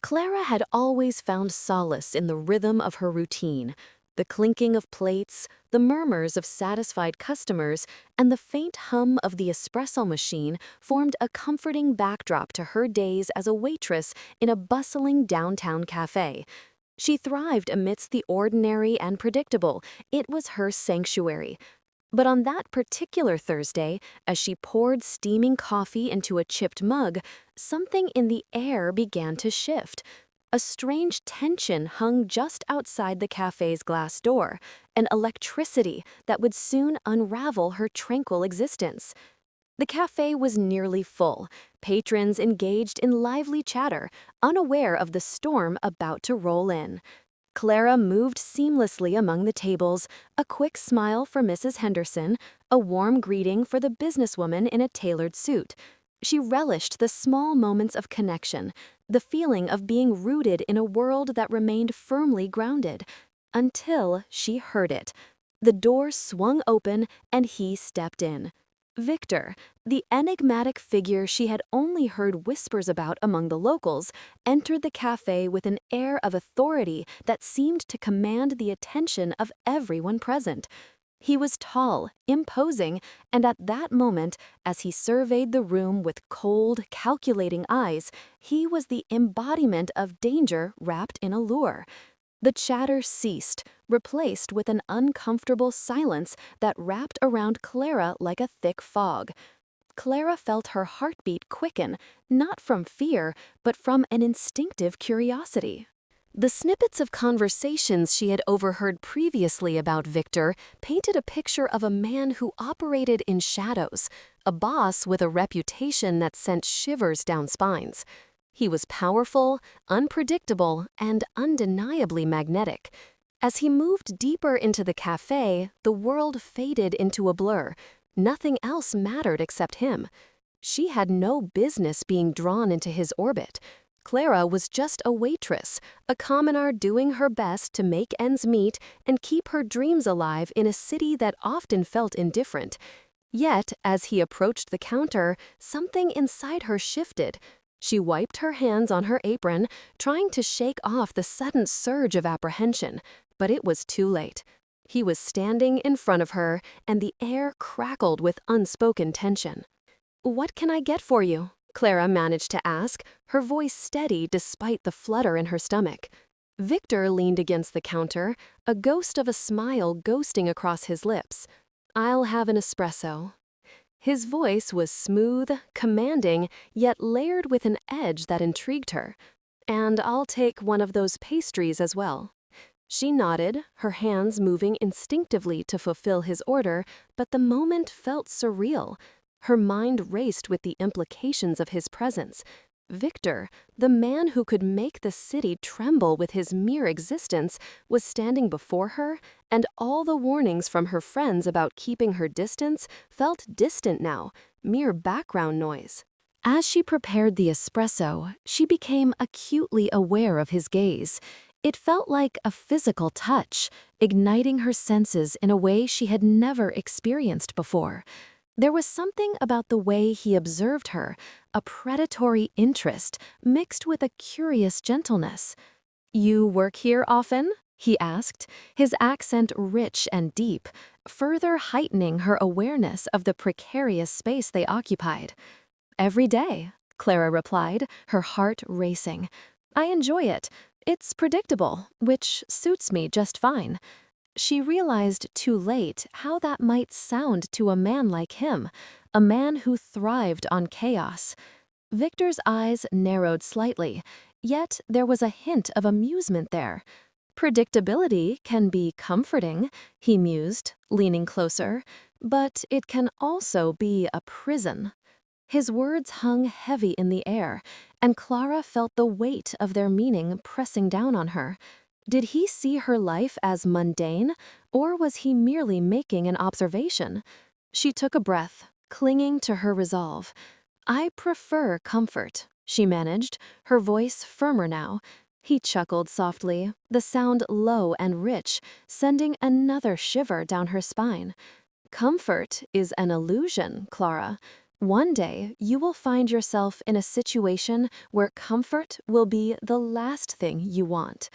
Clara had always found solace in the rhythm of her routine. The clinking of plates, the murmurs of satisfied customers, and the faint hum of the espresso machine formed a comforting backdrop to her days as a waitress in a bustling downtown cafe. She thrived amidst the ordinary and predictable. It was her sanctuary. But on that particular Thursday, as she poured steaming coffee into a chipped mug, something in the air began to shift. A strange tension hung just outside the cafe's glass door, an electricity that would soon unravel her tranquil existence. The cafe was nearly full, patrons engaged in lively chatter, unaware of the storm about to roll in. Clara moved seamlessly among the tables, a quick smile for Mrs. Henderson, a warm greeting for the businesswoman in a tailored suit. She relished the small moments of connection, the feeling of being rooted in a world that remained firmly grounded, until she heard it. The door swung open and he stepped in. Victor, the enigmatic figure she had only heard whispers about among the locals, entered the cafe with an air of authority that seemed to command the attention of everyone present. He was tall, imposing, and at that moment, as he surveyed the room with cold, calculating eyes, he was the embodiment of danger wrapped in allure. The chatter ceased, replaced with an uncomfortable silence that wrapped around Clara like a thick fog. Clara felt her heartbeat quicken, not from fear, but from an instinctive curiosity. The snippets of conversations she had overheard previously about Victor painted a picture of a man who operated in shadows, a boss with a reputation that sent shivers down spines. He was powerful, unpredictable, and undeniably magnetic. As he moved deeper into the cafe, the world faded into a blur. Nothing else mattered except him. She had no business being drawn into his orbit. Clara was just a waitress, a commoner doing her best to make ends meet and keep her dreams alive in a city that often felt indifferent. Yet, as he approached the counter, something inside her shifted. She wiped her hands on her apron, trying to shake off the sudden surge of apprehension, but it was too late. He was standing in front of her, and the air crackled with unspoken tension. "What can I get for you?" Clara managed to ask, her voice steady despite the flutter in her stomach. Victor leaned against the counter, a ghost of a smile ghosting across his lips. "I'll have an espresso." His voice was smooth, commanding, yet layered with an edge that intrigued her. "And I'll take one of those pastries as well." She nodded, her hands moving instinctively to fulfill his order, but the moment felt surreal. Her mind raced with the implications of his presence. Victor, the man who could make the city tremble with his mere existence, was standing before her, and all the warnings from her friends about keeping her distance felt distant now, mere background noise. As she prepared the espresso, she became acutely aware of his gaze. It felt like a physical touch, igniting her senses in a way she had never experienced before. There was something about the way he observed her, a predatory interest mixed with a curious gentleness. "You work here often?" he asked, his accent rich and deep, further heightening her awareness of the precarious space they occupied. "Every day," Clara replied, her heart racing. "I enjoy it. It's predictable, which suits me just fine." She realized too late how that might sound to a man like him, a man who thrived on chaos. Victor's eyes narrowed slightly, yet there was a hint of amusement there. "Predictability can be comforting," he mused, leaning closer, "but it can also be a prison." His words hung heavy in the air, and Clara felt the weight of their meaning pressing down on her. Did he see her life as mundane, or was he merely making an observation? She took a breath, clinging to her resolve. "I prefer comfort," she managed, her voice firmer now. He chuckled softly, the sound low and rich, sending another shiver down her spine. "Comfort is an illusion, Clara. One day, you will find yourself in a situation where comfort will be the last thing you want.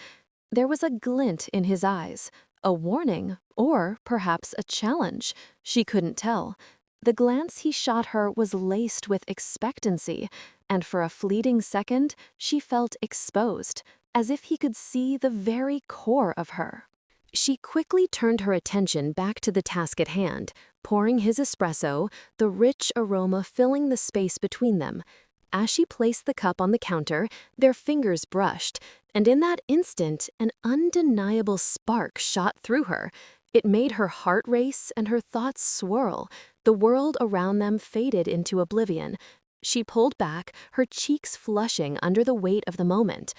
There was a glint in his eyes, a warning, or perhaps a challenge. She couldn't tell. The glance he shot her was laced with expectancy, and for a fleeting second, she felt exposed, as if he could see the very core of her. She quickly turned her attention back to the task at hand, pouring his espresso, the rich aroma filling the space between them. As she placed the cup on the counter, their fingers brushed, and in that instant, an undeniable spark shot through her. It made her heart race and her thoughts swirl. The world around them faded into oblivion. She pulled back, her cheeks flushing under the weight of the moment.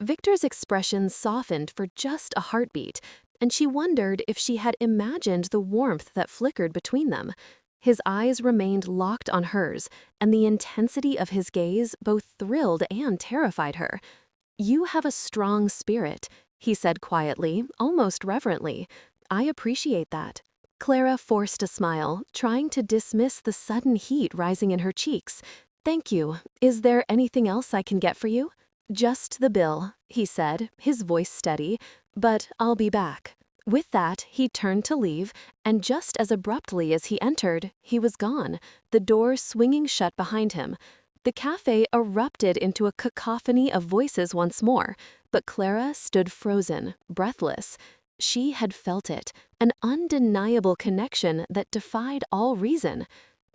Victor's expression softened for just a heartbeat, and she wondered if she had imagined the warmth that flickered between them. His eyes remained locked on hers, and the intensity of his gaze both thrilled and terrified her. "You have a strong spirit," he said quietly, almost reverently. "I appreciate that." Clara forced a smile, trying to dismiss the sudden heat rising in her cheeks. "Thank you. Is there anything else I can get for you?" "Just the bill," he said, his voice steady, "but I'll be back." With that, he turned to leave, and just as abruptly as he entered, he was gone, the door swinging shut behind him. The cafe erupted into a cacophony of voices once more, but Clara stood frozen, breathless. She had felt it, an undeniable connection that defied all reason.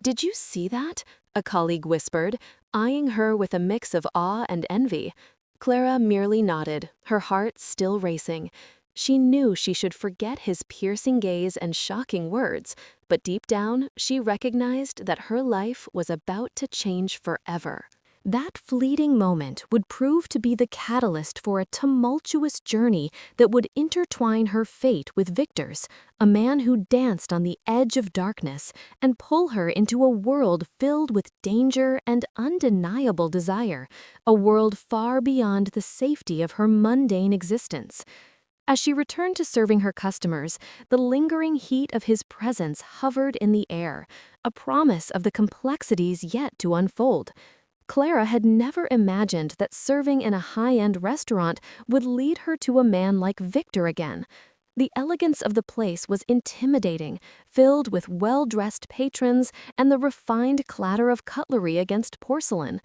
"Did you see that?" a colleague whispered, eyeing her with a mix of awe and envy. Clara merely nodded, her heart still racing. She knew she should forget his piercing gaze and shocking words, but deep down, she recognized that her life was about to change forever. That fleeting moment would prove to be the catalyst for a tumultuous journey that would intertwine her fate with Victor's, a man who danced on the edge of darkness, and pull her into a world filled with danger and undeniable desire, a world far beyond the safety of her mundane existence. As she returned to serving her customers, the lingering heat of his presence hovered in the air, a promise of the complexities yet to unfold. Clara had never imagined that serving in a high-end restaurant would lead her to a man like Victor again. The elegance of the place was intimidating, filled with well-dressed patrons and the refined clatter of cutlery against porcelain.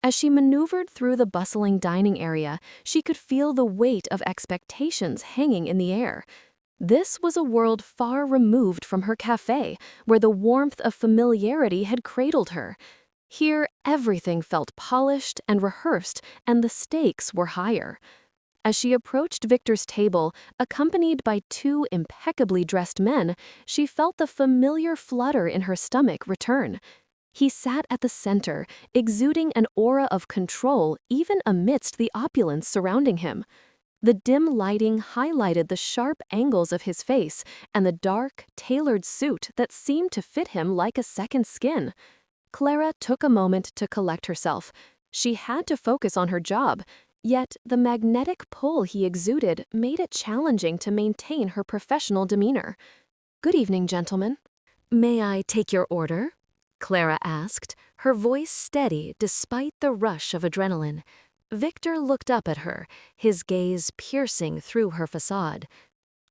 As she maneuvered through the bustling dining area, she could feel the weight of expectations hanging in the air. This was a world far removed from her cafe, where the warmth of familiarity had cradled her. Here, everything felt polished and rehearsed, and the stakes were higher. As she approached Victor's table, accompanied by two impeccably dressed men, she felt the familiar flutter in her stomach return. He sat at the center, exuding an aura of control even amidst the opulence surrounding him. The dim lighting highlighted the sharp angles of his face and the dark, tailored suit that seemed to fit him like a second skin. Clara took a moment to collect herself. She had to focus on her job, yet the magnetic pull he exuded made it challenging to maintain her professional demeanor. "Good evening, gentlemen. May I take your order?" Clara asked, her voice steady despite the rush of adrenaline. Victor looked up at her, his gaze piercing through her facade.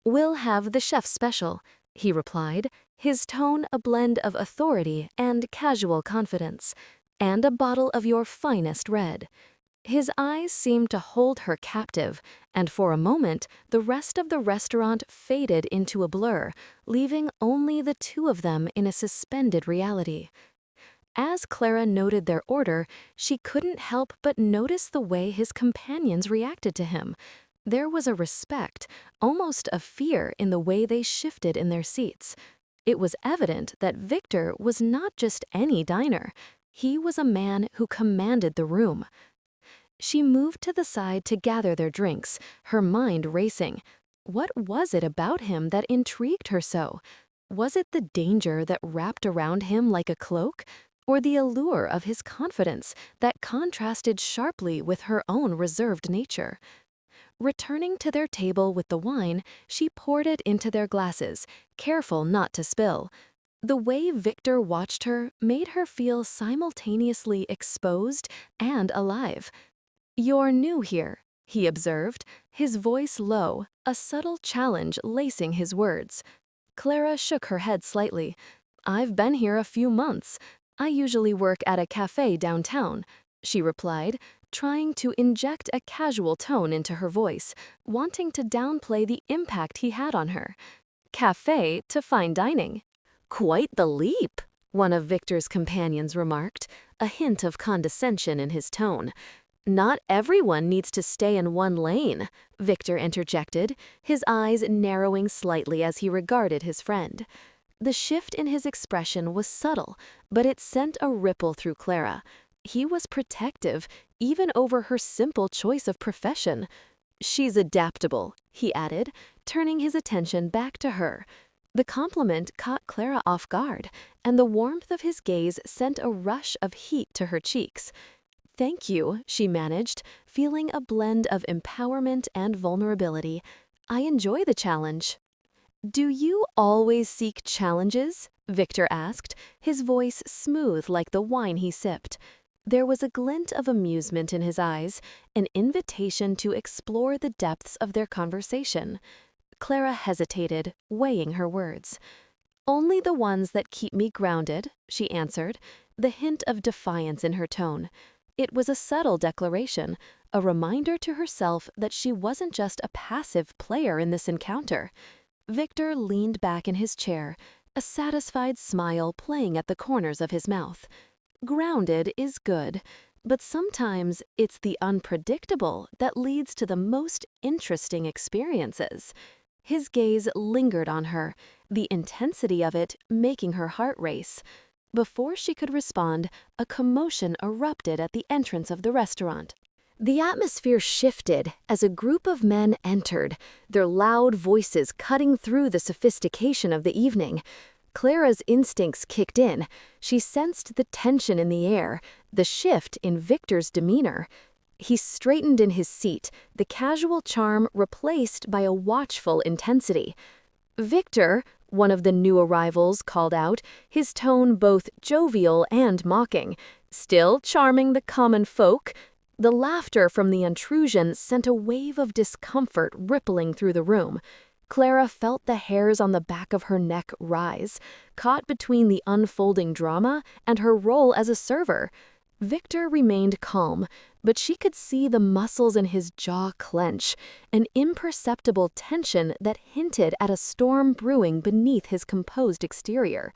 "We'll have the chef's special," he replied, his tone a blend of authority and casual confidence, "and a bottle of your finest red." His eyes seemed to hold her captive, and for a moment, the rest of the restaurant faded into a blur, leaving only the two of them in a suspended reality. As Clara noted their order, she couldn't help but notice the way his companions reacted to him. There was a respect, almost a fear in the way they shifted in their seats. It was evident that Victor was not just any diner. He was a man who commanded the room. She moved to the side to gather their drinks, her mind racing. What was it about him that intrigued her so? Was it the danger that wrapped around him like a cloak? Or the allure of his confidence that contrasted sharply with her own reserved nature? Returning to their table with the wine, she poured it into their glasses, careful not to spill. The way Victor watched her made her feel simultaneously exposed and alive. "You're new here," he observed, his voice low, a subtle challenge lacing his words. Clara shook her head slightly. "I've been here a few months. I usually work at a cafe downtown," she replied, trying to inject a casual tone into her voice, wanting to downplay the impact he had on her. Cafe to fine dining. "Quite the leap," one of Victor's companions remarked, a hint of condescension in his tone. "Not everyone needs to stay in one lane," Victor interjected, his eyes narrowing slightly as he regarded his friend. The shift in his expression was subtle, but it sent a ripple through Clara. He was protective, even over her simple choice of profession. "She's adaptable," he added, turning his attention back to her. The compliment caught Clara off guard, and the warmth of his gaze sent a rush of heat to her cheeks. "Thank you," she managed, feeling a blend of empowerment and vulnerability. "I enjoy the challenge." "Do you always seek challenges?" Victor asked, his voice smooth like the wine he sipped. There was a glint of amusement in his eyes, an invitation to explore the depths of their conversation. Clara hesitated, weighing her words. "Only the ones that keep me grounded," she answered, the hint of defiance in her tone. It was a subtle declaration, a reminder to herself that she wasn't just a passive player in this encounter. Victor leaned back in his chair, a satisfied smile playing at the corners of his mouth. "Grounded is good, but sometimes it's the unpredictable that leads to the most interesting experiences." His gaze lingered on her, the intensity of it making her heart race. Before she could respond, a commotion erupted at the entrance of the restaurant. The atmosphere shifted as a group of men entered, their loud voices cutting through the sophistication of the evening. Clara's instincts kicked in. She sensed the tension in the air, the shift in Victor's demeanor. He straightened in his seat, the casual charm replaced by a watchful intensity. "Victor," one of the new arrivals called out, his tone both jovial and mocking, "still charming the common folk?" The laughter from the intrusion sent a wave of discomfort rippling through the room. Clara felt the hairs on the back of her neck rise, caught between the unfolding drama and her role as a server. Victor remained calm, but she could see the muscles in his jaw clench, an imperceptible tension that hinted at a storm brewing beneath his composed exterior.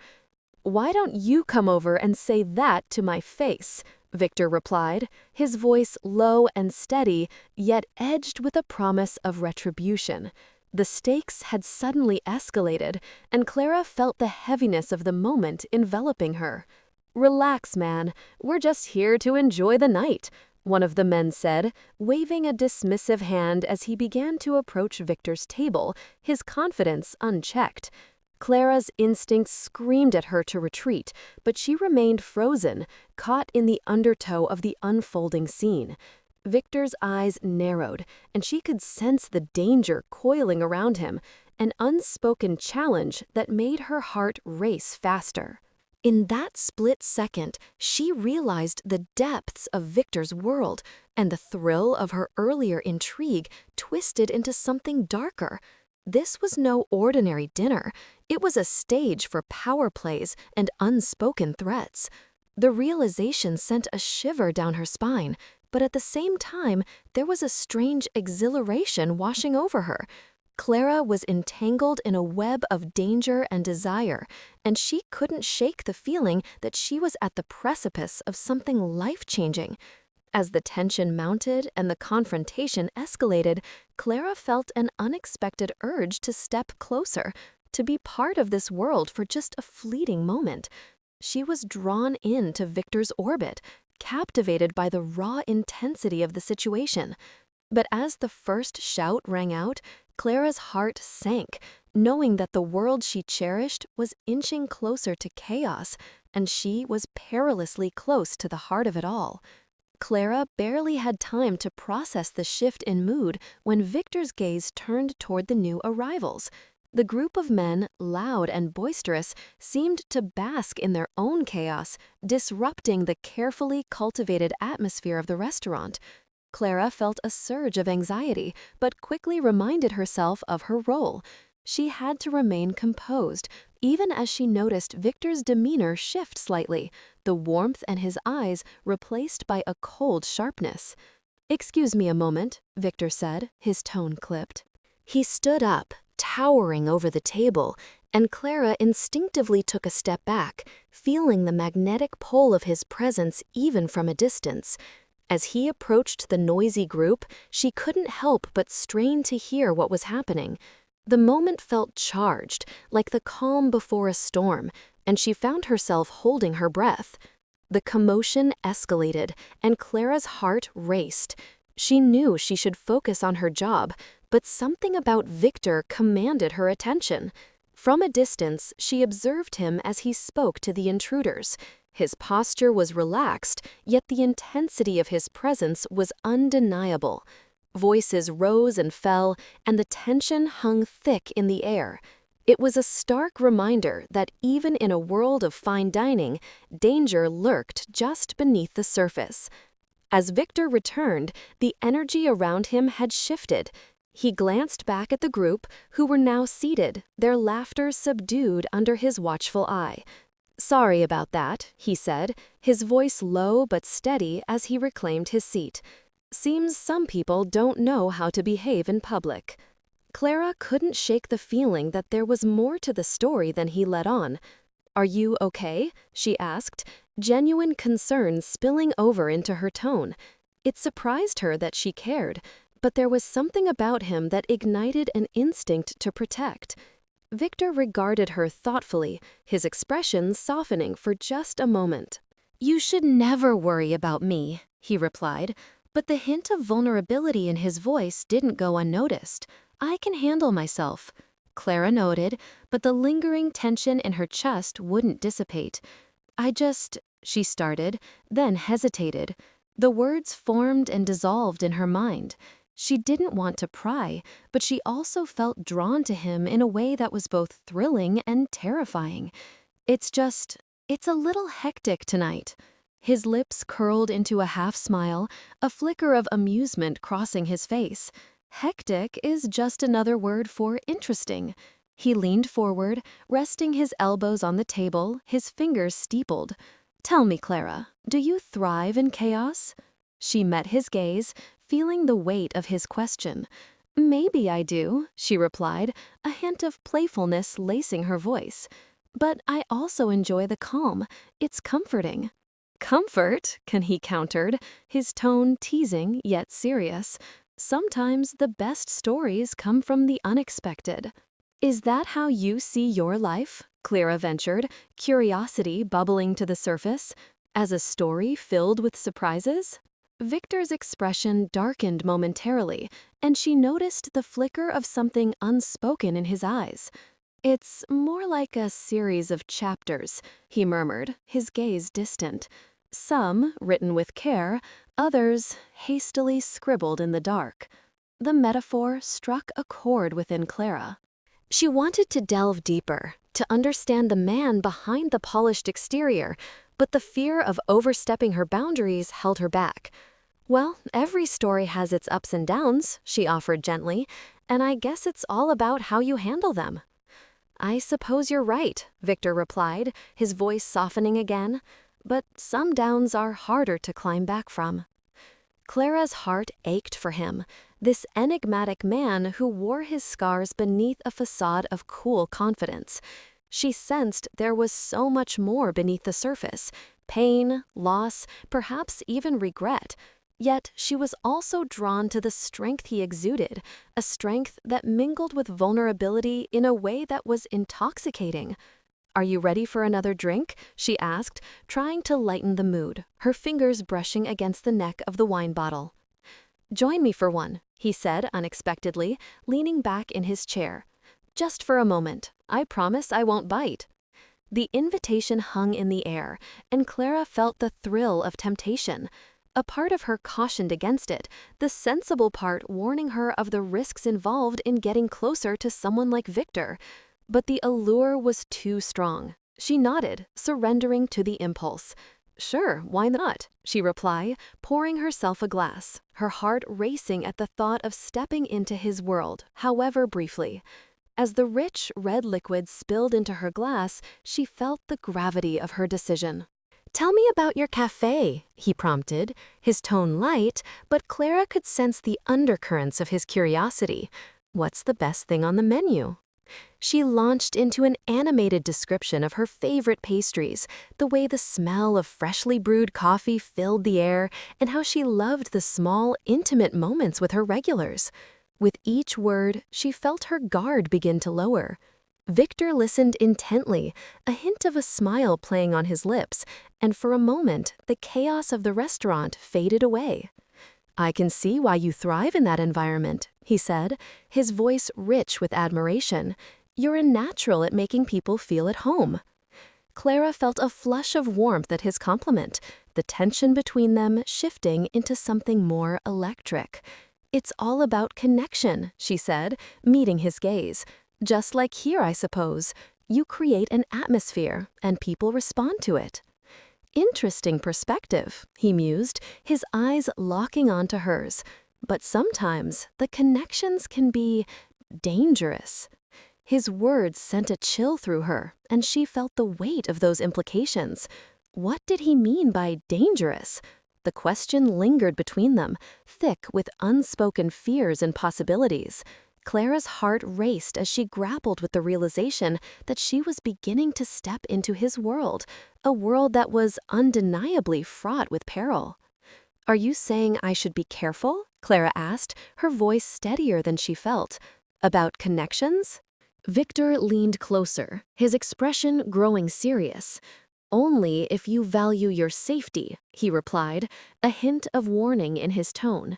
"Why don't you come over and say that to my face?" Victor replied, his voice low and steady, yet edged with a promise of retribution. The stakes had suddenly escalated, and Clara felt the heaviness of the moment enveloping her. "Relax, man. We're just here to enjoy the night," one of the men said, waving a dismissive hand as he began to approach Victor's table, his confidence unchecked. Clara's instincts screamed at her to retreat, but she remained frozen, caught in the undertow of the unfolding scene. Victor's eyes narrowed, and she could sense the danger coiling around him, an unspoken challenge that made her heart race faster. In that split second, she realized the depths of Victor's world, and the thrill of her earlier intrigue twisted into something darker. This was no ordinary dinner. It was a stage for power plays and unspoken threats. The realization sent a shiver down her spine, but at the same time, there was a strange exhilaration washing over her. Clara was entangled in a web of danger and desire, and she couldn't shake the feeling that she was at the precipice of something life-changing. As the tension mounted and the confrontation escalated, Clara felt an unexpected urge to step closer, to be part of this world for just a fleeting moment. She was drawn into Victor's orbit, captivated by the raw intensity of the situation. But as the first shout rang out, Clara's heart sank, knowing that the world she cherished was inching closer to chaos, and she was perilously close to the heart of it all. Clara barely had time to process the shift in mood when Victor's gaze turned toward the new arrivals. The group of men, loud and boisterous, seemed to bask in their own chaos, disrupting the carefully cultivated atmosphere of the restaurant. Clara felt a surge of anxiety, but quickly reminded herself of her role. She had to remain composed, even as she noticed Victor's demeanor shift slightly, the warmth in his eyes replaced by a cold sharpness. "Excuse me a moment," Victor said, his tone clipped. He stood up, towering over the table, and Clara instinctively took a step back, feeling the magnetic pull of his presence even from a distance. As he approached the noisy group, she couldn't help but strain to hear what was happening. The moment felt charged, like the calm before a storm, and she found herself holding her breath. The commotion escalated, and Clara's heart raced. She knew she should focus on her job, but something about Victor commanded her attention. From a distance, she observed him as he spoke to the intruders. His posture was relaxed, yet the intensity of his presence was undeniable. Voices rose and fell, and the tension hung thick in the air. It was a stark reminder that even in a world of fine dining, danger lurked just beneath the surface. As Victor returned, the energy around him had shifted. He glanced back at the group, who were now seated, their laughter subdued under his watchful eye. "Sorry about that," he said, his voice low but steady as he reclaimed his seat. "Seems some people don't know how to behave in public." Clara couldn't shake the feeling that there was more to the story than he let on. "Are you okay?" she asked, genuine concern spilling over into her tone. It surprised her that she cared, but there was something about him that ignited an instinct to protect. Victor regarded her thoughtfully, his expression softening for just a moment. "You should never worry about me," he replied, but the hint of vulnerability in his voice didn't go unnoticed. "I can handle myself." Clara noted, but the lingering tension in her chest wouldn't dissipate. She started, then hesitated. The words formed and dissolved in her mind. She didn't want to pry, but she also felt drawn to him in a way that was both thrilling and terrifying. It's a little hectic tonight." His lips curled into a half smile, a flicker of amusement crossing his face. Hectic is just another word for interesting. He leaned forward, resting his elbows on the table, his fingers steepled. "Tell me, Clara, do you thrive in chaos?" She met his gaze, feeling the weight of his question. "Maybe I do," she replied, a hint of playfulness lacing her voice. "But I also enjoy the calm. It's comforting." "Comfort," he countered, his tone teasing yet serious. "Sometimes the best stories come from the unexpected." "Is that how you see your life?" Clara ventured, curiosity bubbling to the surface. "As a story filled with surprises?" Victor's expression darkened momentarily, and she noticed the flicker of something unspoken in his eyes. "It's more like a series of chapters," he murmured, his gaze distant. "Some written with care, others hastily scribbled in the dark." The metaphor struck a chord within Clara. She wanted to delve deeper, to understand the man behind the polished exterior, but the fear of overstepping her boundaries held her back. "Well, every story has its ups and downs," she offered gently, "and I guess it's all about how you handle them." "I suppose you're right," Victor replied, his voice softening again, "but some downs are harder to climb back from." Clara's heart ached for him, this enigmatic man who wore his scars beneath a facade of cool confidence. She sensed there was so much more beneath the surface: pain, loss, perhaps even regret. Yet she was also drawn to the strength he exuded, a strength that mingled with vulnerability in a way that was intoxicating. "Are you ready for another drink?" she asked, trying to lighten the mood, her fingers brushing against the neck of the wine bottle. "Join me for one," he said unexpectedly, leaning back in his chair. "Just for a moment. I promise I won't bite." The invitation hung in the air, and Clara felt the thrill of temptation. A part of her cautioned against it, the sensible part warning her of the risks involved in getting closer to someone like Victor. But the allure was too strong. She nodded, surrendering to the impulse. "Sure, why not?" she replied, pouring herself a glass, her heart racing at the thought of stepping into his world, however briefly. As the rich, red liquid spilled into her glass, she felt the gravity of her decision. "Tell me about your cafe," he prompted, his tone light, but Clara could sense the undercurrents of his curiosity. "What's the best thing on the menu?" She launched into an animated description of her favorite pastries, the way the smell of freshly brewed coffee filled the air, and how she loved the small, intimate moments with her regulars. With each word, she felt her guard begin to lower. Victor listened intently, a hint of a smile playing on his lips, and for a moment, the chaos of the restaurant faded away. "I can see why you thrive in that environment," he said, his voice rich with admiration. "You're a natural at making people feel at home." Clara felt a flush of warmth at his compliment, the tension between them shifting into something more electric. "It's all about connection," she said, meeting his gaze. "Just like here, I suppose. You create an atmosphere, and people respond to it." "Interesting perspective," he mused, his eyes locking onto hers. "But sometimes the connections can be dangerous." His words sent a chill through her, and she felt the weight of those implications. What did he mean by dangerous? The question lingered between them, thick with unspoken fears and possibilities. Clara's heart raced as she grappled with the realization that she was beginning to step into his world, a world that was undeniably fraught with peril. "Are you saying I should be careful?" Clara asked, her voice steadier than she felt. "About connections?" Victor leaned closer, his expression growing serious. "Only if you value your safety," he replied, a hint of warning in his tone.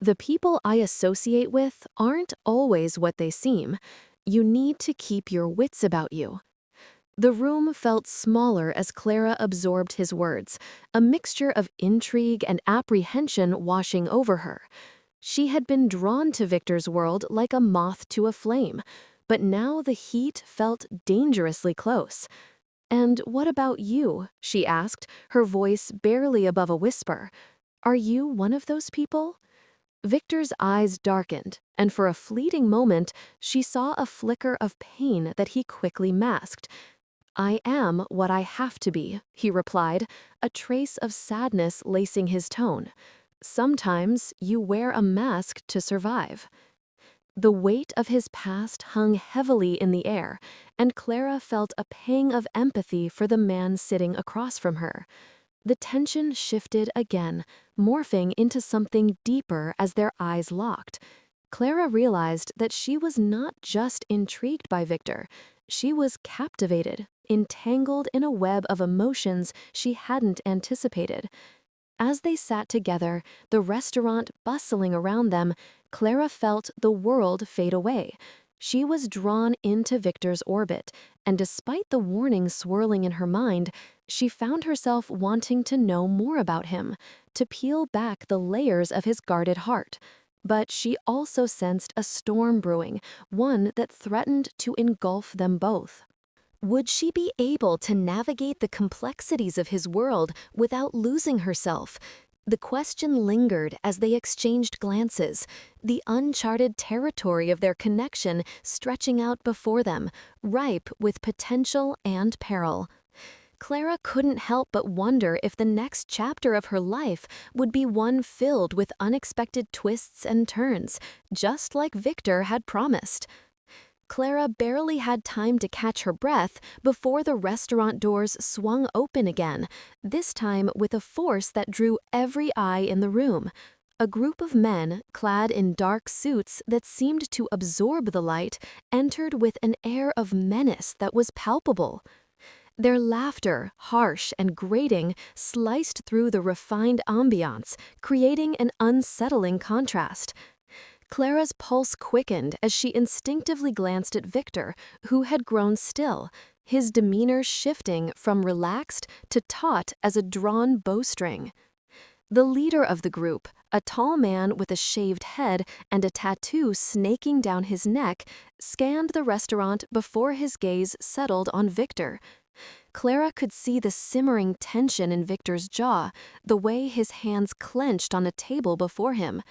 "The people I associate with aren't always what they seem. You need to keep your wits about you." The room felt smaller as Clara absorbed his words, a mixture of intrigue and apprehension washing over her. She had been drawn to Victor's world like a moth to a flame, but now the heat felt dangerously close. "And what about you?" she asked, her voice barely above a whisper. "Are you one of those people?" Victor's eyes darkened, and for a fleeting moment, she saw a flicker of pain that he quickly masked. "I am what I have to be," he replied, a trace of sadness lacing his tone. "Sometimes you wear a mask to survive." The weight of his past hung heavily in the air, and Clara felt a pang of empathy for the man sitting across from her. The tension shifted again, morphing into something deeper as their eyes locked. Clara realized that she was not just intrigued by Victor, she was captivated, entangled in a web of emotions she hadn't anticipated. As they sat together, the restaurant bustling around them, Clara felt the world fade away. She was drawn into Victor's orbit, and despite the warning swirling in her mind, she found herself wanting to know more about him, to peel back the layers of his guarded heart. But she also sensed a storm brewing, one that threatened to engulf them both. Would she be able to navigate the complexities of his world without losing herself? The question lingered as they exchanged glances, the uncharted territory of their connection stretching out before them, ripe with potential and peril. Clara couldn't help but wonder if the next chapter of her life would be one filled with unexpected twists and turns, just like Victor had promised. Clara barely had time to catch her breath before the restaurant doors swung open again, this time with a force that drew every eye in the room. A group of men, clad in dark suits that seemed to absorb the light, entered with an air of menace that was palpable. Their laughter, harsh and grating, sliced through the refined ambiance, creating an unsettling contrast. Clara's pulse quickened as she instinctively glanced at Victor, who had grown still, his demeanor shifting from relaxed to taut as a drawn bowstring. The leader of the group, a tall man with a shaved head and a tattoo snaking down his neck, scanned the restaurant before his gaze settled on Victor. Clara could see the simmering tension in Victor's jaw, the way his hands clenched on a table before him.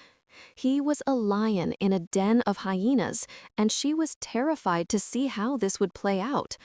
He was a lion in a den of hyenas, and she was terrified to see how this would play out.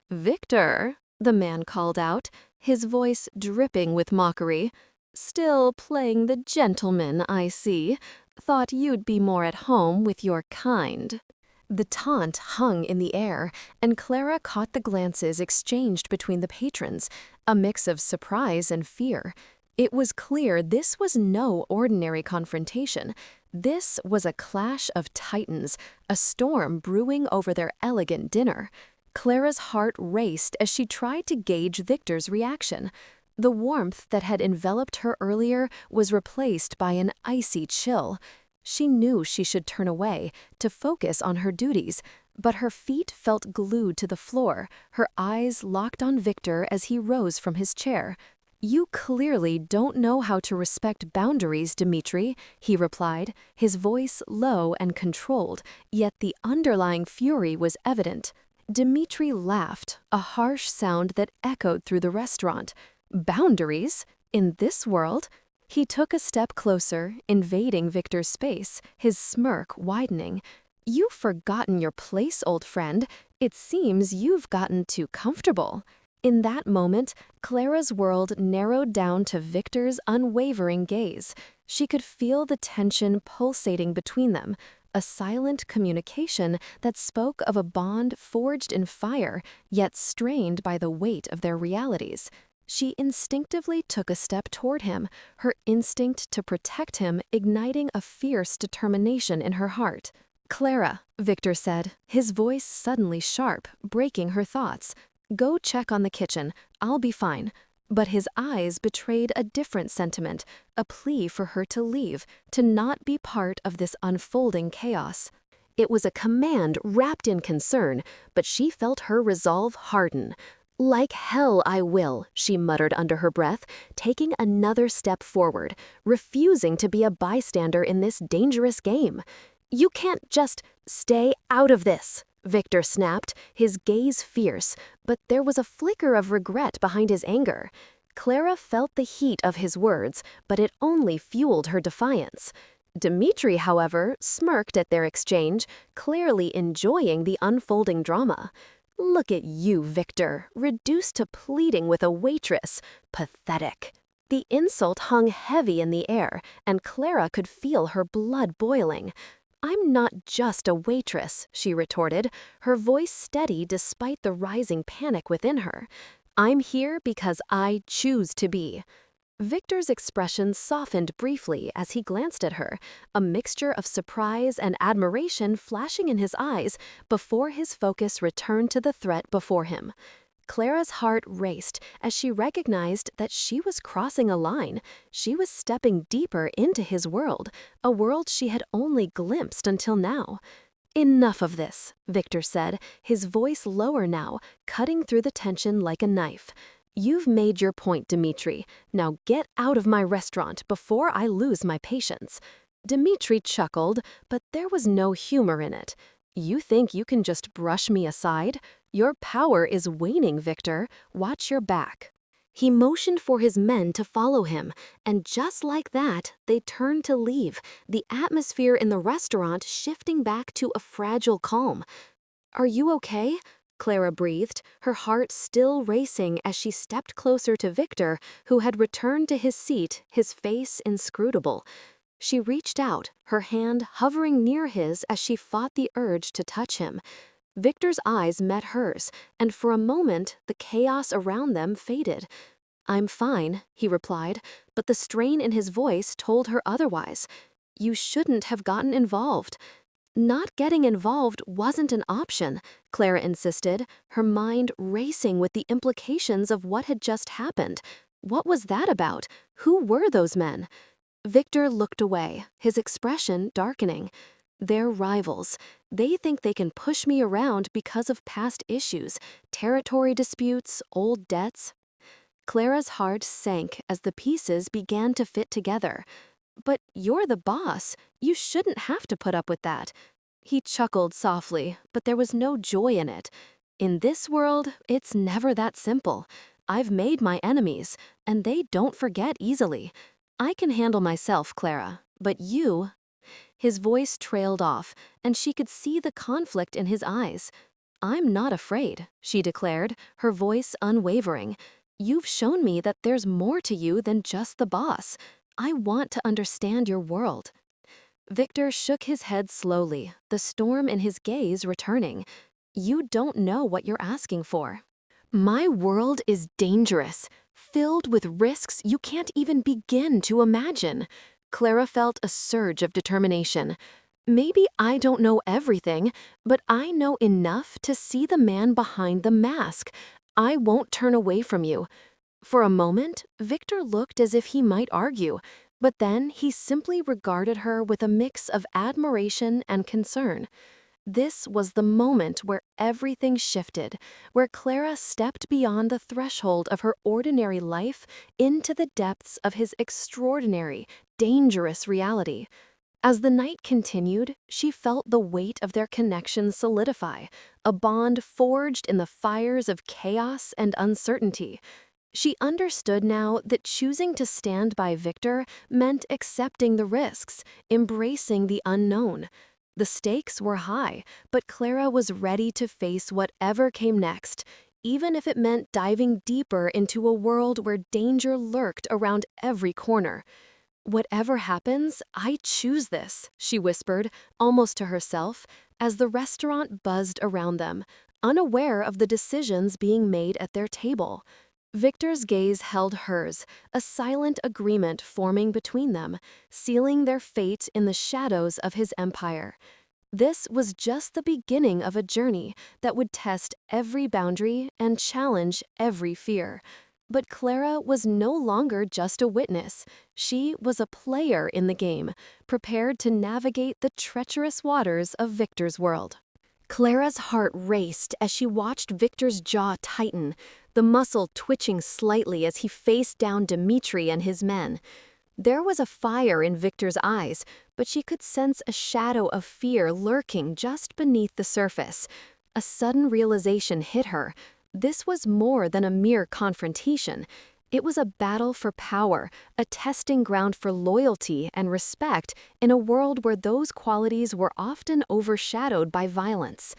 "Victor," the man called out, his voice dripping with mockery. "Still playing the gentleman, I see. Thought you'd be more at home with your kind." The taunt hung in the air, and Clara caught the glances exchanged between the patrons, a mix of surprise and fear. It was clear this was no ordinary confrontation. This was a clash of titans, a storm brewing over their elegant dinner. Clara's heart raced as she tried to gauge Victor's reaction. The warmth that had enveloped her earlier was replaced by an icy chill. She knew she should turn away, to focus on her duties, but her feet felt glued to the floor, her eyes locked on Victor as he rose from his chair. "You clearly don't know how to respect boundaries, Dmitri," he replied, his voice low and controlled, yet the underlying fury was evident. Dmitri laughed, a harsh sound that echoed through the restaurant. Boundaries? In this world? He took a step closer, invading Victor's space, his smirk widening. "You've forgotten your place, old friend. It seems you've gotten too comfortable." In that moment, Clara's world narrowed down to Victor's unwavering gaze. She could feel the tension pulsating between them, a silent communication that spoke of a bond forged in fire, yet strained by the weight of their realities. She instinctively took a step toward him, her instinct to protect him igniting a fierce determination in her heart. "Clara," Victor said, his voice suddenly sharp, breaking her thoughts. "Go check on the kitchen. I'll be fine." But his eyes betrayed a different sentiment, a plea for her to leave, to not be part of this unfolding chaos. It was a command wrapped in concern, but she felt her resolve harden. "Like hell I will," she muttered under her breath, taking another step forward, refusing to be a bystander in this dangerous game. "You can't just stay out of this," Victor snapped, his gaze fierce, but there was a flicker of regret behind his anger. Clara felt the heat of his words, but it only fueled her defiance. Dmitri, however, smirked at their exchange, clearly enjoying the unfolding drama. "Look at you, Victor, reduced to pleading with a waitress. Pathetic." The insult hung heavy in the air, and Clara could feel her blood boiling. "I'm not just a waitress," she retorted, her voice steady despite the rising panic within her. "I'm here because I choose to be." Victor's expression softened briefly as he glanced at her, a mixture of surprise and admiration flashing in his eyes before his focus returned to the threat before him. Clara's heart raced as she recognized that she was crossing a line. She was stepping deeper into his world, a world she had only glimpsed until now. "Enough of this," Victor said, his voice lower now, cutting through the tension like a knife. "You've made your point, Dmitri. Now get out of my restaurant before I lose my patience." Dmitri chuckled, but there was no humor in it. "You think you can just brush me aside? Your power is waning, Victor. Watch your back." He motioned for his men to follow him, and just like that, they turned to leave, the atmosphere in the restaurant shifting back to a fragile calm. "Are you okay?" Clara breathed, her heart still racing as she stepped closer to Victor, who had returned to his seat, his face inscrutable. She reached out, her hand hovering near his as she fought the urge to touch him. Victor's eyes met hers, and for a moment the chaos around them faded. "I'm fine," he replied, but the strain in his voice told her otherwise. "You shouldn't have gotten involved." "Not getting involved wasn't an option," Clara insisted, her mind racing with the implications of what had just happened. What was that about? Who were those men? Victor looked away, his expression darkening. "They're rivals. They think they can push me around because of past issues, territory disputes, old debts." Clara's heart sank as the pieces began to fit together. But you're the boss. You shouldn't have to put up with that. He chuckled softly, but there was no joy in it. In this world, it's never that simple. I've made my enemies, and they don't forget easily. I can handle myself, Clara, but you... His voice trailed off, and she could see the conflict in his eyes. I'm not afraid, she declared, her voice unwavering. You've shown me that there's more to you than just the boss. I want to understand your world. Victor shook his head slowly, the storm in his gaze returning. You don't know what you're asking for. My world is dangerous, filled with risks you can't even begin to imagine. Clara felt a surge of determination. Maybe I don't know everything, but I know enough to see the man behind the mask. I won't turn away from you. For a moment, Victor looked as if he might argue, but then he simply regarded her with a mix of admiration and concern. This was the moment where everything shifted, where Clara stepped beyond the threshold of her ordinary life into the depths of his extraordinary, dangerous reality. As the night continued, she felt the weight of their connection solidify, a bond forged in the fires of chaos and uncertainty. She understood now that choosing to stand by Victor meant accepting the risks, embracing the unknown. The stakes were high, but Clara was ready to face whatever came next, even if it meant diving deeper into a world where danger lurked around every corner. Whatever happens, I choose this, she whispered, almost to herself, as the restaurant buzzed around them, unaware of the decisions being made at their table. Victor's gaze held hers, a silent agreement forming between them, sealing their fate in the shadows of his empire. This was just the beginning of a journey that would test every boundary and challenge every fear. But Clara was no longer just a witness. She was a player in the game, prepared to navigate the treacherous waters of Victor's world. Clara's heart raced as she watched Victor's jaw tighten, the muscle twitching slightly as he faced down Dmitri and his men. There was a fire in Victor's eyes, but she could sense a shadow of fear lurking just beneath the surface. A sudden realization hit her. This was more than a mere confrontation. It was a battle for power, a testing ground for loyalty and respect in a world where those qualities were often overshadowed by violence.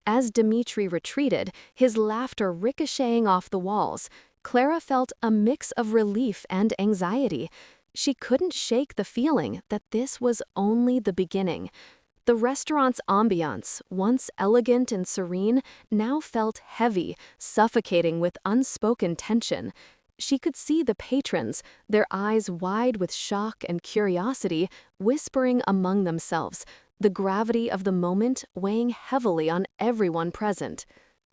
As Dmitri retreated, his laughter ricocheting off the walls, Clara felt a mix of relief and anxiety. She couldn't shake the feeling that this was only the beginning. The restaurant's ambiance, once elegant and serene, now felt heavy, suffocating with unspoken tension. She could see the patrons, their eyes wide with shock and curiosity, whispering among themselves, the gravity of the moment weighing heavily on everyone present.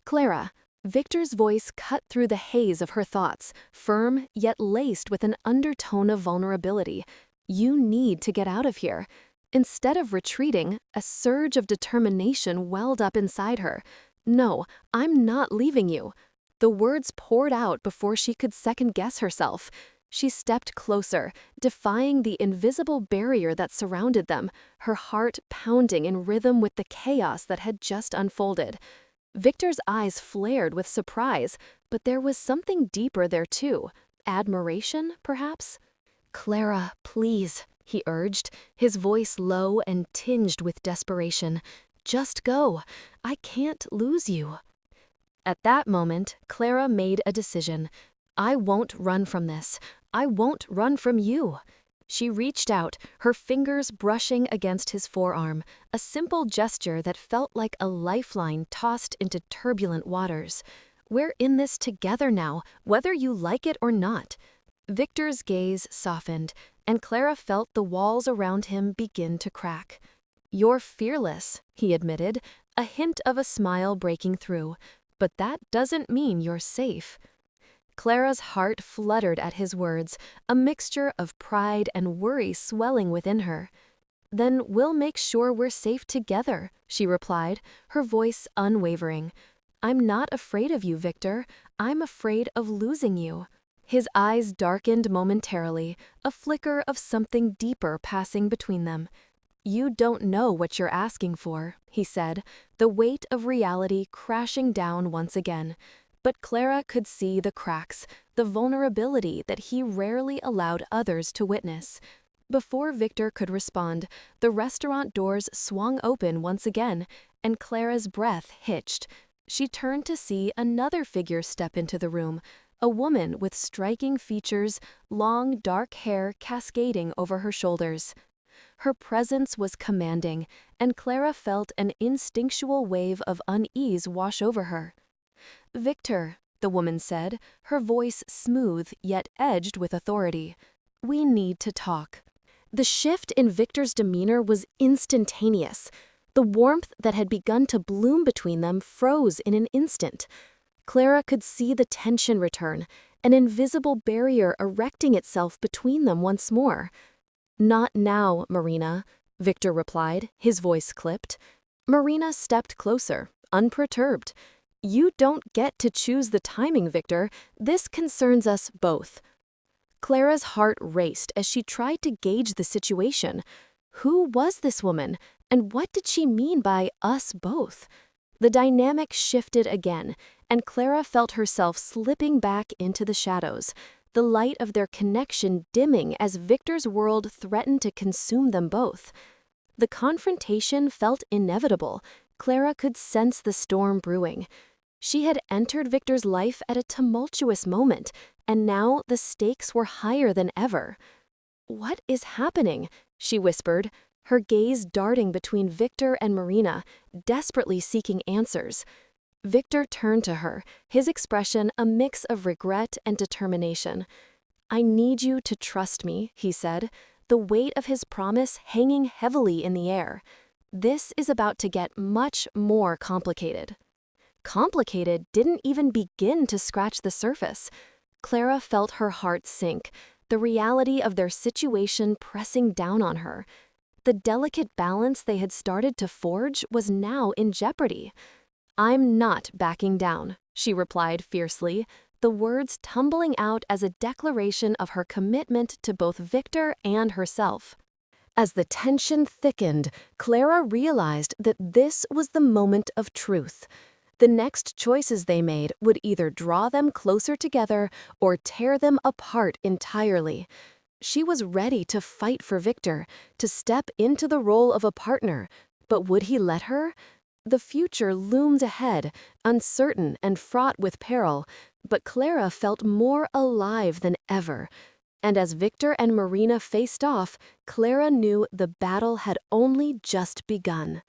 Clara, Victor's voice cut through the haze of her thoughts, firm yet laced with an undertone of vulnerability. You need to get out of here. Instead of retreating, a surge of determination welled up inside her. No, I'm not leaving you. The words poured out before she could second-guess herself. She stepped closer, defying the invisible barrier that surrounded them, her heart pounding in rhythm with the chaos that had just unfolded. Victor's eyes flared with surprise, but there was something deeper there too. Admiration, perhaps? Clara, please, he urged, his voice low and tinged with desperation. Just go. I can't lose you. At that moment, Clara made a decision. I won't run from this. I won't run from you. She reached out, her fingers brushing against his forearm, a simple gesture that felt like a lifeline tossed into turbulent waters. We're in this together now, whether you like it or not. Victor's gaze softened, and Clara felt the walls around him begin to crack. You're fearless, he admitted, a hint of a smile breaking through. But that doesn't mean you're safe. Clara's heart fluttered at his words, a mixture of pride and worry swelling within her. Then we'll make sure we're safe together, she replied, her voice unwavering. I'm not afraid of you, Victor. I'm afraid of losing you. His eyes darkened momentarily, a flicker of something deeper passing between them. "You don't know what you're asking for," he said, the weight of reality crashing down once again. But Clara could see the cracks, the vulnerability that he rarely allowed others to witness. Before Victor could respond, the restaurant doors swung open once again, and Clara's breath hitched. She turned to see another figure step into the room, a woman with striking features, long dark hair cascading over her shoulders. Her presence was commanding, and Clara felt an instinctual wave of unease wash over her. "Victor," the woman said, her voice smooth yet edged with authority, "we need to talk." The shift in Victor's demeanor was instantaneous. The warmth that had begun to bloom between them froze in an instant. Clara could see the tension return, an invisible barrier erecting itself between them once more. "Not now, Marina," Victor replied, his voice clipped. Marina stepped closer, unperturbed. "You don't get to choose the timing, Victor. This concerns us both." Clara's heart raced as she tried to gauge the situation. Who was this woman, and what did she mean by us both? The dynamic shifted again, and Clara felt herself slipping back into the shadows, the light of their connection dimming as Victor's world threatened to consume them both. The confrontation felt inevitable. Clara could sense the storm brewing. She had entered Victor's life at a tumultuous moment, and now the stakes were higher than ever. "What is happening?" she whispered, her gaze darting between Victor and Marina, desperately seeking answers. Victor turned to her, his expression a mix of regret and determination. "I need you to trust me," he said, the weight of his promise hanging heavily in the air. "This is about to get much more complicated." Complicated didn't even begin to scratch the surface. Clara felt her heart sink, the reality of their situation pressing down on her. The delicate balance they had started to forge was now in jeopardy. "I'm not backing down," she replied fiercely, the words tumbling out as a declaration of her commitment to both Victor and herself. As the tension thickened, Clara realized that this was the moment of truth. The next choices they made would either draw them closer together or tear them apart entirely. She was ready to fight for Victor, to step into the role of a partner, but would he let her? The future loomed ahead, uncertain and fraught with peril, but Clara felt more alive than ever. And as Victor and Marina faced off, Clara knew the battle had only just begun.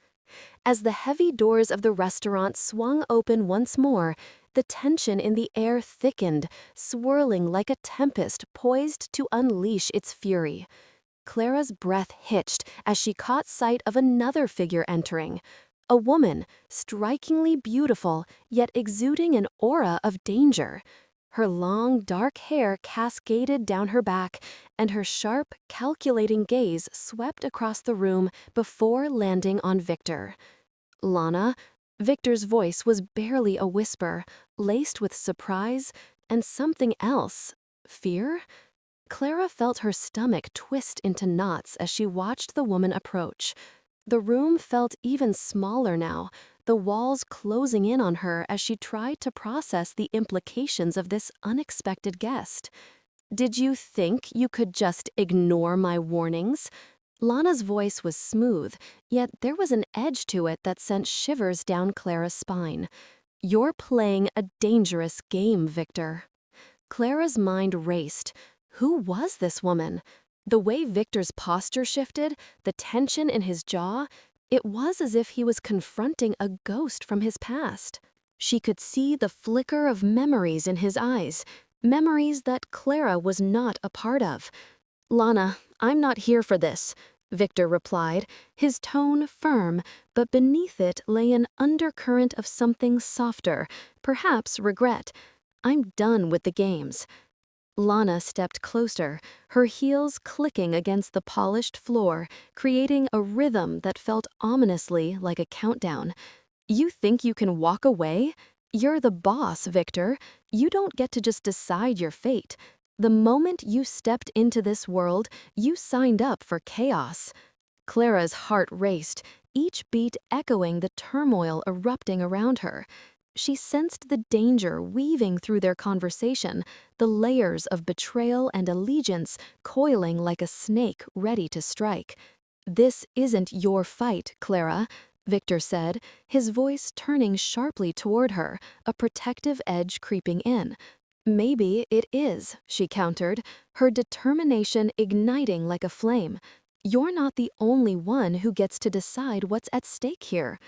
As the heavy doors of the restaurant swung open once more, the tension in the air thickened, swirling like a tempest poised to unleash its fury. Clara's breath hitched as she caught sight of another figure entering. A woman, strikingly beautiful, yet exuding an aura of danger. Her long, dark hair cascaded down her back, and her sharp, calculating gaze swept across the room before landing on Victor. "Lana?" Victor's voice was barely a whisper, laced with surprise and something else. Fear? Clara felt her stomach twist into knots as she watched the woman approach. The room felt even smaller now, the walls closing in on her as she tried to process the implications of this unexpected guest. "Did you think you could just ignore my warnings?" Lana's voice was smooth, yet there was an edge to it that sent shivers down Clara's spine. "You're playing a dangerous game, Victor." Clara's mind raced. Who was this woman? The way Victor's posture shifted, the tension in his jaw, it was as if he was confronting a ghost from his past. She could see the flicker of memories in his eyes, memories that Clara was not a part of. "Lana, I'm not here for this," Victor replied, his tone firm, but beneath it lay an undercurrent of something softer, perhaps regret. "I'm done with the games." Lana stepped closer, her heels clicking against the polished floor, creating a rhythm that felt ominously like a countdown. "You think you can walk away? You're the boss, Victor. You don't get to just decide your fate. The moment you stepped into this world, you signed up for chaos. Clara's heart raced, each beat echoing the turmoil erupting around her. She sensed the danger weaving through their conversation, the layers of betrayal and allegiance coiling like a snake ready to strike. "This isn't your fight, Clara," Victor said, his voice turning sharply toward her, a protective edge creeping in. "Maybe it is," she countered, her determination igniting like a flame. "You're not the only one who gets to decide what's at stake here."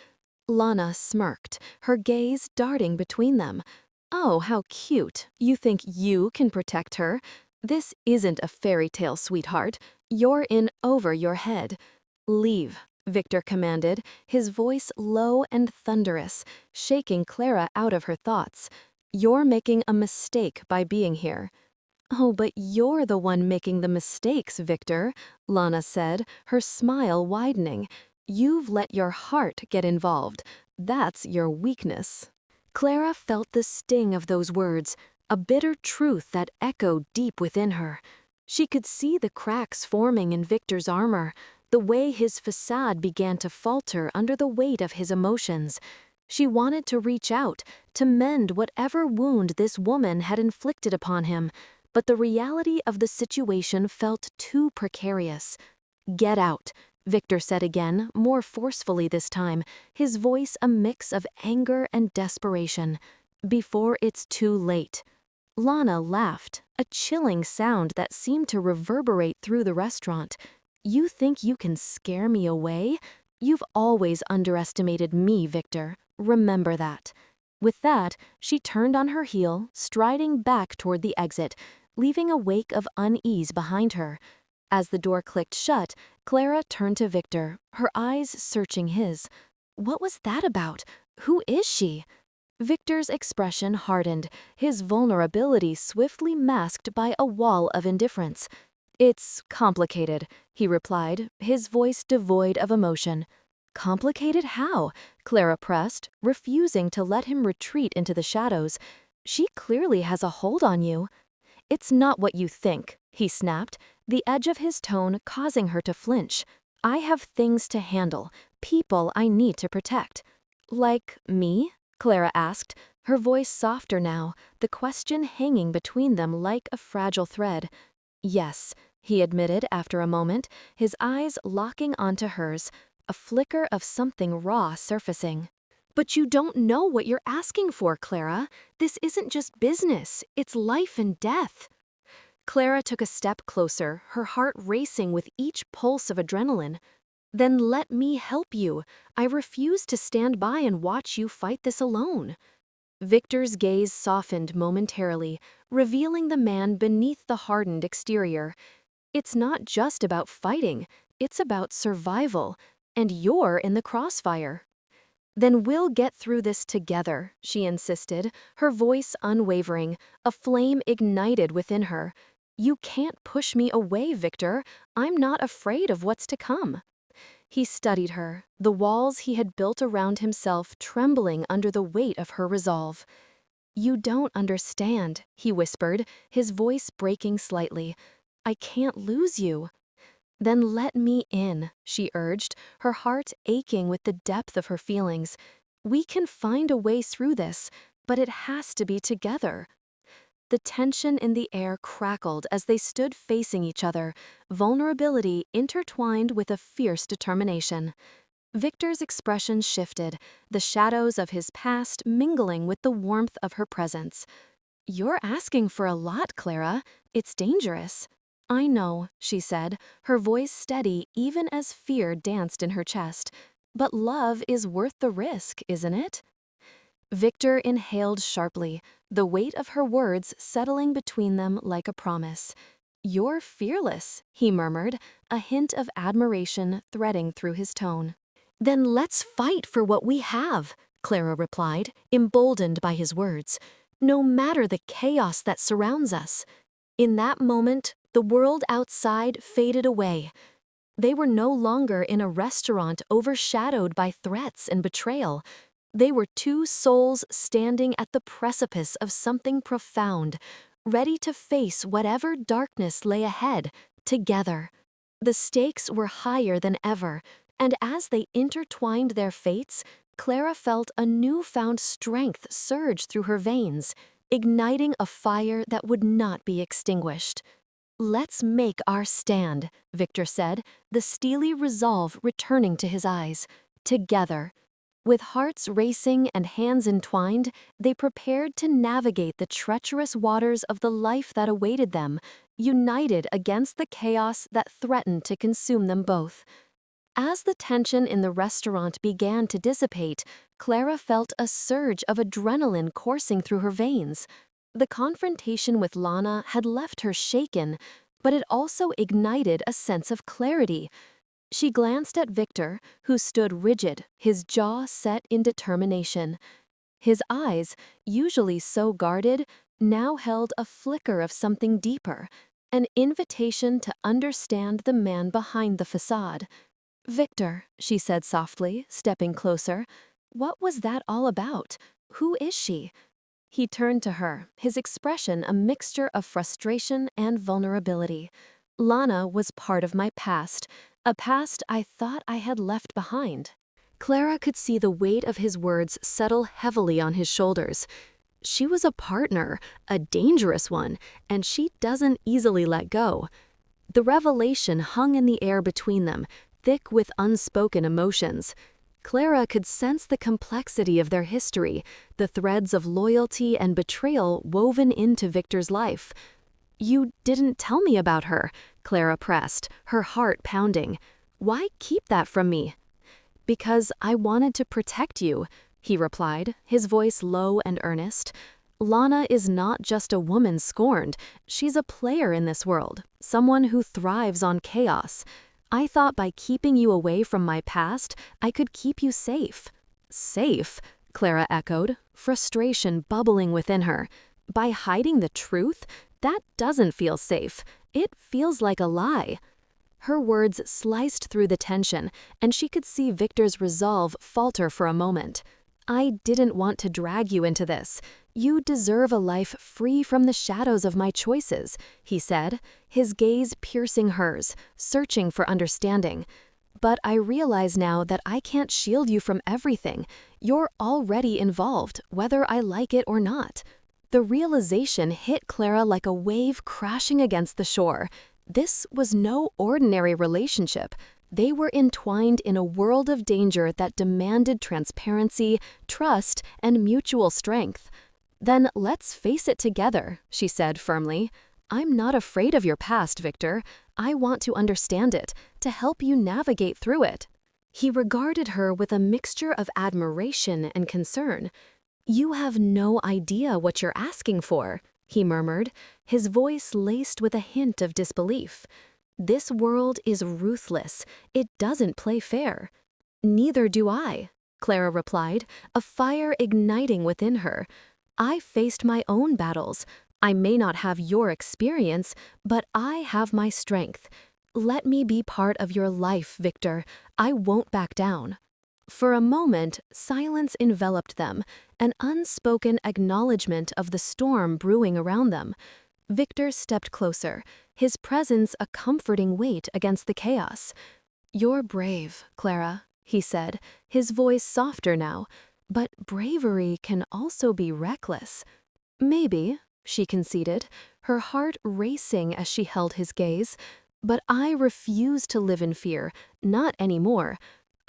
Lana smirked, her gaze darting between them. "Oh, how cute. You think you can protect her? This isn't a fairy tale, sweetheart. You're in over your head. Leave," Victor commanded, his voice low and thunderous, shaking Clara out of her thoughts. "You're making a mistake by being here." "Oh, but you're the one making the mistakes, Victor," Lana said, her smile widening. "You've let your heart get involved. That's your weakness." Clara felt the sting of those words, a bitter truth that echoed deep within her. She could see the cracks forming in Victor's armor, the way his facade began to falter under the weight of his emotions. She wanted to reach out, to mend whatever wound this woman had inflicted upon him, but the reality of the situation felt too precarious. "Get out," Victor said again, more forcefully this time, his voice a mix of anger and desperation. "Before it's too late." Lana laughed, a chilling sound that seemed to reverberate through the restaurant. "You think you can scare me away? You've always underestimated me, Victor. Remember that." With that, she turned on her heel, striding back toward the exit, leaving a wake of unease behind her. As the door clicked shut, Clara turned to Victor, her eyes searching his. What was that about? Who is she? Victor's expression hardened, his vulnerability swiftly masked by a wall of indifference. "It's complicated," he replied, his voice devoid of emotion. "Complicated how?" Clara pressed, refusing to let him retreat into the shadows. "She clearly has a hold on you." "It's not what you think," he snapped, the edge of his tone causing her to flinch. "I have things to handle, people I need to protect." "Like me?" Clara asked, her voice softer now, the question hanging between them like a fragile thread. "Yes," he admitted after a moment, his eyes locking onto hers, a flicker of something raw surfacing. "But you don't know what you're asking for, Clara. This isn't just business, it's life and death." Clara took a step closer, her heart racing with each pulse of adrenaline. "Then let me help you. I refuse to stand by and watch you fight this alone." Victor's gaze softened momentarily, revealing the man beneath the hardened exterior. "It's not just about fighting, it's about survival, and you're in the crossfire." "Then we'll get through this together," she insisted, her voice unwavering, a flame ignited within her. "You can't push me away, Victor. I'm not afraid of what's to come." He studied her, the walls he had built around himself trembling under the weight of her resolve. "You don't understand," he whispered, his voice breaking slightly. "I can't lose you." "Then let me in," she urged, her heart aching with the depth of her feelings. "We can find a way through this, but it has to be together." The tension in the air crackled as they stood facing each other, vulnerability intertwined with a fierce determination. Victor's expression shifted, the shadows of his past mingling with the warmth of her presence. "You're asking for a lot, Clara. It's dangerous." "I know," she said, her voice steady even as fear danced in her chest. "But love is worth the risk, isn't it?" Victor inhaled sharply, the weight of her words settling between them like a promise. "You're fearless," he murmured, a hint of admiration threading through his tone. "Then let's fight for what we have," Clara replied, emboldened by his words. "No matter the chaos that surrounds us." In that moment, the world outside faded away. They were no longer in a restaurant overshadowed by threats and betrayal. They were two souls standing at the precipice of something profound, ready to face whatever darkness lay ahead, together. The stakes were higher than ever, and as they intertwined their fates, Clara felt a newfound strength surge through her veins, igniting a fire that would not be extinguished. "Let's make our stand," Victor said, the steely resolve returning to his eyes. Together. With hearts racing and hands entwined, they prepared to navigate the treacherous waters of the life that awaited them, united against the chaos that threatened to consume them both. As the tension in the restaurant began to dissipate, Clara felt a surge of adrenaline coursing through her veins. The confrontation with Lana had left her shaken, but it also ignited a sense of clarity. She glanced at Victor, who stood rigid, his jaw set in determination. His eyes, usually so guarded, now held a flicker of something deeper, an invitation to understand the man behind the facade. "Victor," she said softly, stepping closer, "what was that all about? Who is she?" He turned to her, his expression a mixture of frustration and vulnerability. "Lana was part of my past, a past I thought I had left behind." Clara could see the weight of his words settle heavily on his shoulders. She was a partner, a dangerous one, and she doesn't easily let go. The revelation hung in the air between them, thick with unspoken emotions. Clara could sense the complexity of their history, the threads of loyalty and betrayal woven into Victor's life. "You didn't tell me about her," Clara pressed, her heart pounding. "Why keep that from me?" "Because I wanted to protect you," he replied, his voice low and earnest. "Lana is not just a woman scorned. She's a player in this world, someone who thrives on chaos. I thought by keeping you away from my past, I could keep you safe." "Safe?" Clara echoed, frustration bubbling within her. "By hiding the truth? That doesn't feel safe. It feels like a lie." Her words sliced through the tension, and she could see Victor's resolve falter for a moment. "I didn't want to drag you into this. You deserve a life free from the shadows of my choices," he said, his gaze piercing hers, searching for understanding. "But I realize now that I can't shield you from everything. You're already involved, whether I like it or not." The realization hit Clara like a wave crashing against the shore. This was no ordinary relationship. They were entwined in a world of danger that demanded transparency, trust, and mutual strength. "Then let's face it together," she said firmly. "I'm not afraid of your past, Victor. I want to understand it, to help you navigate through it." He regarded her with a mixture of admiration and concern. "You have no idea what you're asking for," he murmured, his voice laced with a hint of disbelief. "This world is ruthless. It doesn't play fair." "Neither do I," Clara replied, a fire igniting within her. "I faced my own battles. I may not have your experience, but I have my strength. Let me be part of your life, Victor. I won't back down." For a moment, silence enveloped them, an unspoken acknowledgement of the storm brewing around them. Victor stepped closer, his presence a comforting weight against the chaos. "You're brave, Clara," he said, his voice softer now, "but bravery can also be reckless." "Maybe," she conceded, her heart racing as she held his gaze, "but I refuse to live in fear, not anymore.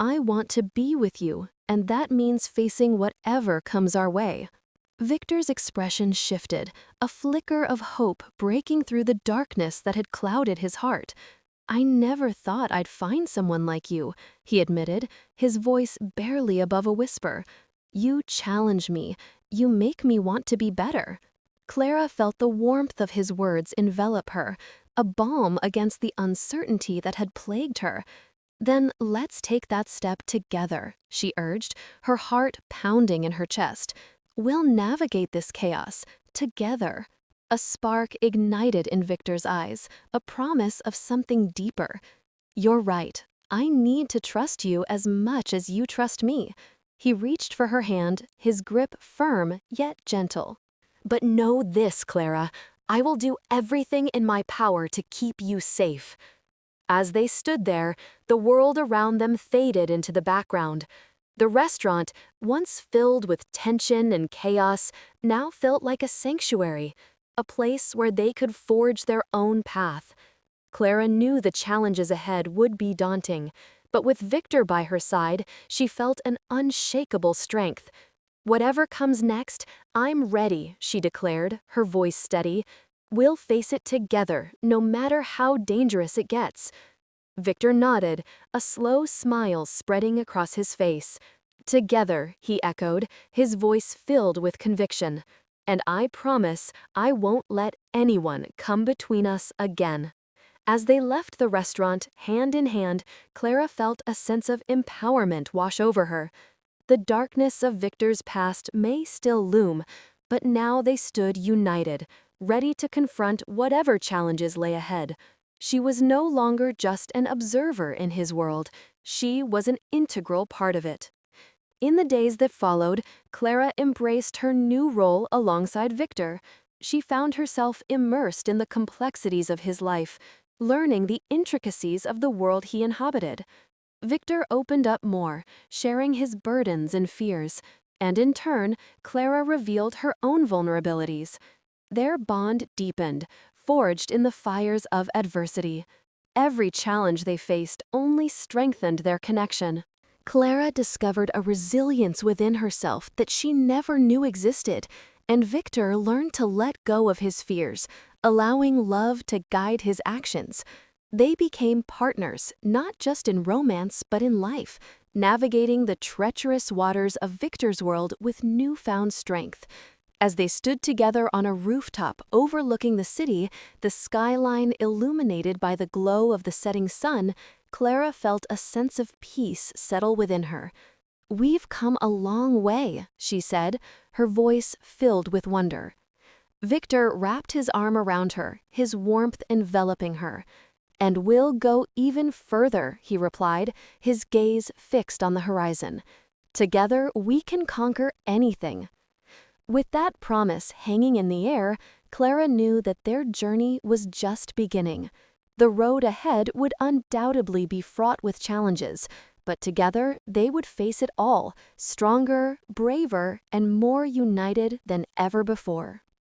I want to be with you, and that means facing whatever comes our way." Victor's expression shifted, a flicker of hope breaking through the darkness that had clouded his heart. "I never thought I'd find someone like you," he admitted, his voice barely above a whisper. "You challenge me. You make me want to be better." Clara felt the warmth of his words envelop her, a balm against the uncertainty that had plagued her. "Then let's take that step together," she urged, her heart pounding in her chest. "We'll navigate this chaos together." A spark ignited in Victor's eyes, a promise of something deeper. "You're right. I need to trust you as much as you trust me." He reached for her hand, his grip firm yet gentle. "But know this, Clara. I will do everything in my power to keep you safe." As they stood there, the world around them faded into the background. The restaurant, once filled with tension and chaos, now felt like a sanctuary, a place where they could forge their own path. Clara knew the challenges ahead would be daunting, but with Victor by her side, she felt an unshakable strength. "Whatever comes next, I'm ready," she declared, her voice steady. "We'll face it together, no matter how dangerous it gets." Victor nodded, a slow smile spreading across his face. "Together," he echoed, his voice filled with conviction. "And I promise I won't let anyone come between us again." As they left the restaurant, hand in hand, Clara felt a sense of empowerment wash over her. The darkness of Victor's past may still loom, but now they stood united, ready to confront whatever challenges lay ahead. She was no longer just an observer in his world, she was an integral part of it. In the days that followed, Clara embraced her new role alongside Victor. She found herself immersed in the complexities of his life, learning the intricacies of the world he inhabited. Victor opened up more, sharing his burdens and fears, and in turn, Clara revealed her own vulnerabilities. Their bond deepened, forged in the fires of adversity. Every challenge they faced only strengthened their connection. Clara discovered a resilience within herself that she never knew existed, and Victor learned to let go of his fears, allowing love to guide his actions. They became partners, not just in romance but in life, navigating the treacherous waters of Victor's world with newfound strength. As they stood together on a rooftop overlooking the city, the skyline illuminated by the glow of the setting sun, Clara felt a sense of peace settle within her. "We've come a long way," she said, her voice filled with wonder. Victor wrapped his arm around her, his warmth enveloping her. "And we'll go even further," he replied, his gaze fixed on the horizon. "Together we can conquer anything." With that promise hanging in the air, Clara knew that their journey was just beginning. The road ahead would undoubtedly be fraught with challenges, but together they would face it all, stronger, braver, and more united than ever before.